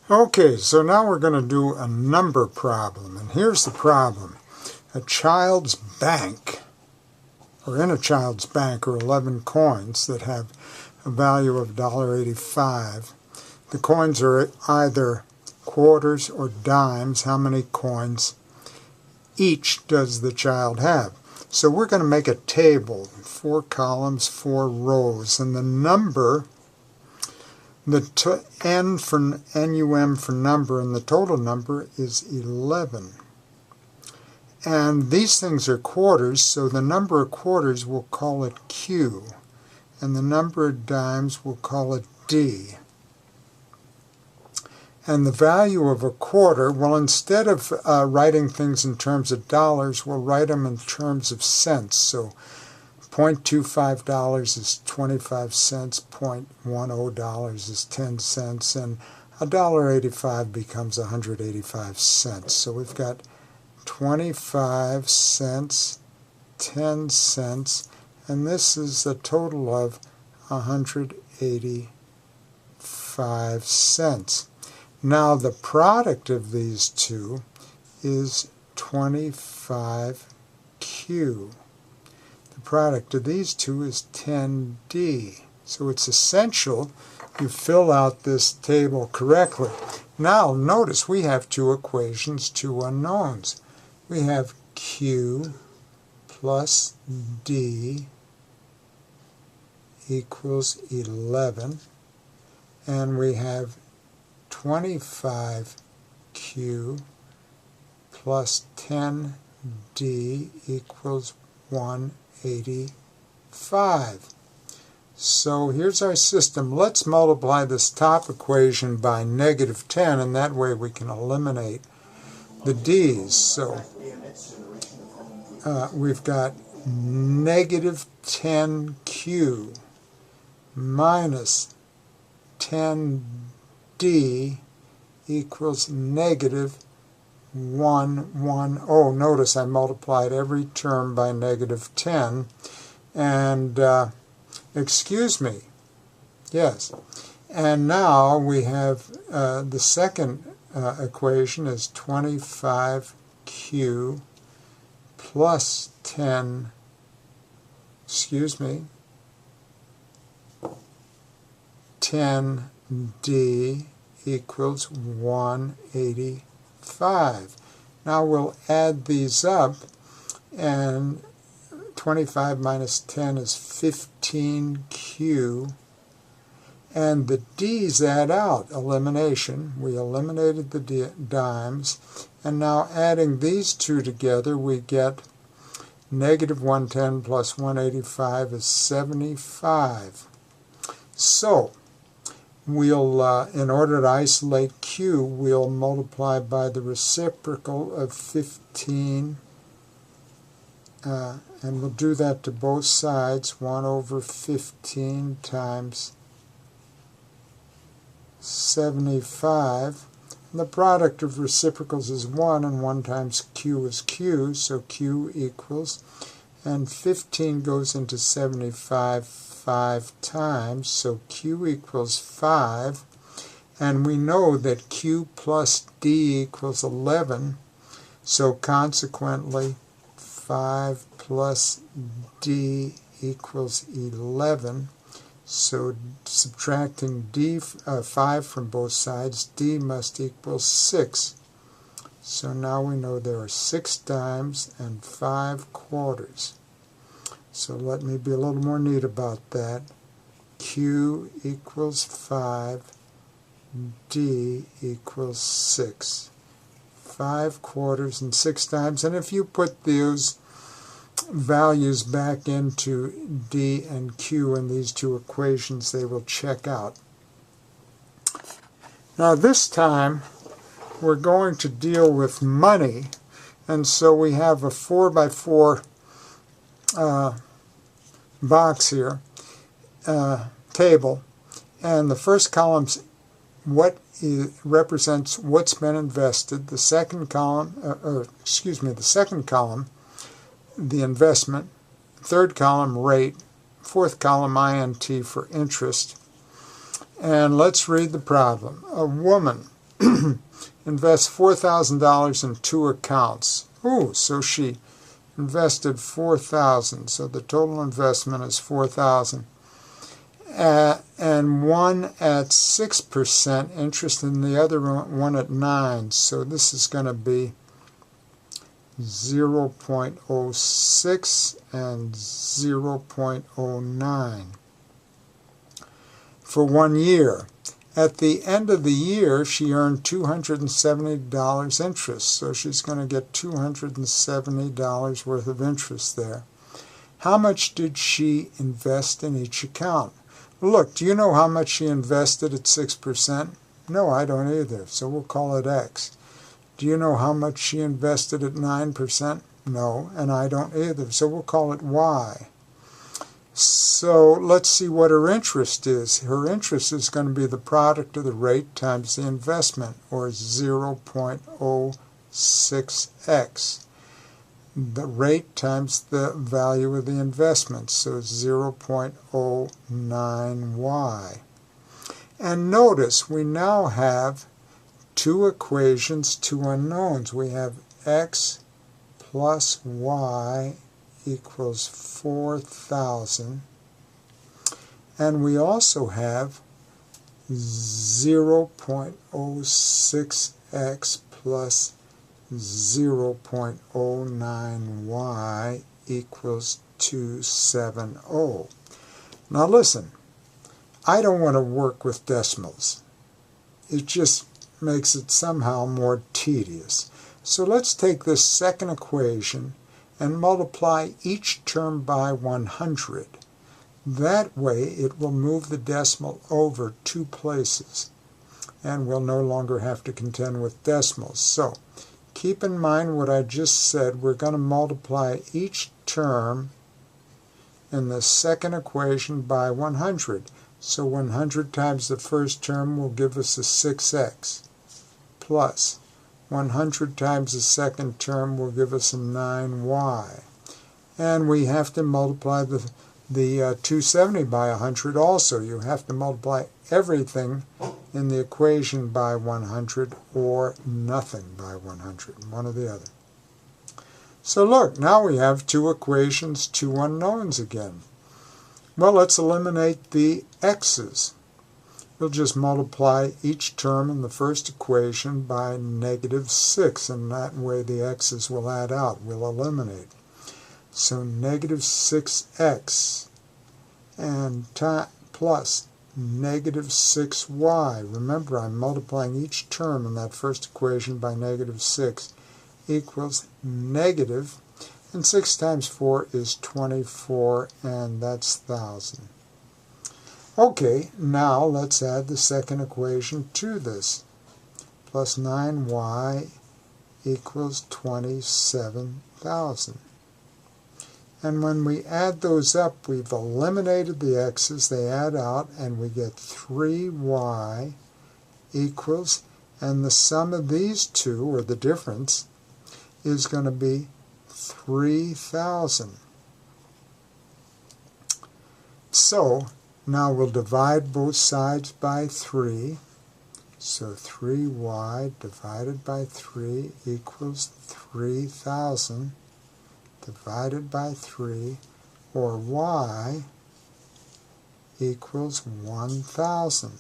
Okay, so now we're going to do a number problem, and here's the problem. In a child's bank are 11 coins that have a value of $1.85. The coins are either quarters or dimes. How many coins each does the child have? So we're going to make a table, 4 columns, 4 rows, and the number, the N for NUM for number, and the total number is 11. And these things are quarters, so the number of quarters, we'll call it Q, and the number of dimes, we'll call it D. And the value of a quarter, well, instead of writing things in terms of dollars, we'll write them in terms of cents. So $0.25 is 25 cents, $0.10 is 10 cents, and $1.85 becomes 185 cents. So we've got 25 cents, 10 cents, and this is a total of 185 cents. Now the product of these two is 25Q. The product of these two is 10D. So it's essential you fill out this table correctly. Now notice we have two equations, two unknowns. We have Q plus D equals 11, and we have 25Q plus 10D equals 185. So here's our system. Let's multiply this top equation by -10, and that way we can eliminate the D's. So we've got -10Q minus 10D equals -110. Notice I multiplied every term by -10. And, excuse me, yes. And now we have the second equation is 25Q plus 10D equals 185. Now we'll add these up, and 25 minus 10 is 15Q, and the D's add out, elimination. We eliminated the dimes, and now adding these two together we get -110 plus 185 is 75. So we'll, in order to isolate Q, we'll multiply by the reciprocal of 15, and we'll do that to both sides, 1/15 times 75. And the product of reciprocals is 1, and 1 times Q is Q, so Q equals, and 15 goes into 75 5 times, so Q equals 5, and we know that Q plus D equals 11, so consequently 5 plus D equals 11, so subtracting 5 from both sides, D must equal 6. So now we know there are 6 dimes and 5 quarters. So let me be a little more neat about that. Q equals 5, D equals 6. 5 quarters and 6 dimes. And if you put those values back into D and Q in these two equations, they will check out. Now this time we're going to deal with money, and so we have a 4x4 box here, table, and the first column's represents what's been invested. The second column, the second column, the investment. Third column, rate. Fourth column, INT for interest. And let's read the problem. A woman invests $4,000 in 2 accounts. Ooh, so she invested $4,000. So the total investment is $4,000. And one at 6% interest and the other one at 9%. So this is going to be 0.06 and 0.09 for 1 year. At the end of the year, she earned $270 interest, so she's going to get $270 worth of interest there. How much did she invest in each account? Look, do you know how much she invested at 6%? No, I don't either, so we'll call it X. Do you know how much she invested at 9%? No, and I don't either, so we'll call it Y. So let's see what her interest is. Her interest is going to be the product of the rate times the investment, or 0.06x. The rate times the value of the investment, so 0.09y. And notice we now have 2 equations, 2 unknowns. We have x plus y equals 4,000. And we also have 0.06x plus 0.09y equals 270. Now listen, I don't want to work with decimals. It just makes it somehow more tedious. So let's take this second equation and multiply each term by 100. That way it will move the decimal over 2 places, and we'll no longer have to contend with decimals. So keep in mind what I just said. We're going to multiply each term in the second equation by 100. So 100 times the first term will give us a 6x, plus 100 times the second term will give us a 9y. And we have to multiply the 270 by 100 also. You have to multiply everything in the equation by 100 or nothing by 100, one or the other. So look, now we have 2 equations, 2 unknowns again. Well, let's eliminate the x's. We'll just multiply each term in the first equation by -6, and that way the x's will add out. We'll eliminate. So -6x and plus -6y. Remember, I'm multiplying each term in that first equation by -6 equals negative. And 6 times 4 is 24, and that's 1,000. Okay, now let's add the second equation to this. Plus 9y equals 27,000. And when we add those up, we've eliminated the x's, they add out, and we get 3y equals, and the sum of these two, or the difference, is going to be 3,000. So now we'll divide both sides by 3. So 3y divided by 3 equals 3,000 divided by 3, or y equals 1,000.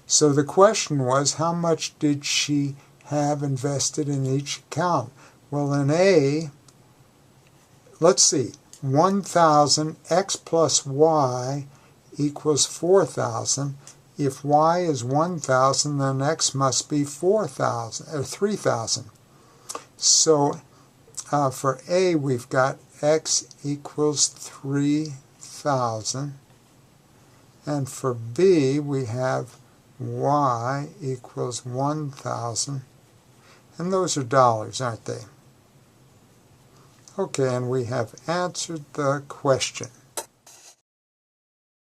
So the question was, how much did she have invested in each account? Well, in A, let's see, 1,000, x plus y equals 4,000. If y is 1,000, then x must be 4,000 or 3,000. So for A, we've got x equals 3,000, and for B, we have y equals 1,000, and those are dollars, aren't they? Okay, and we have answered the question.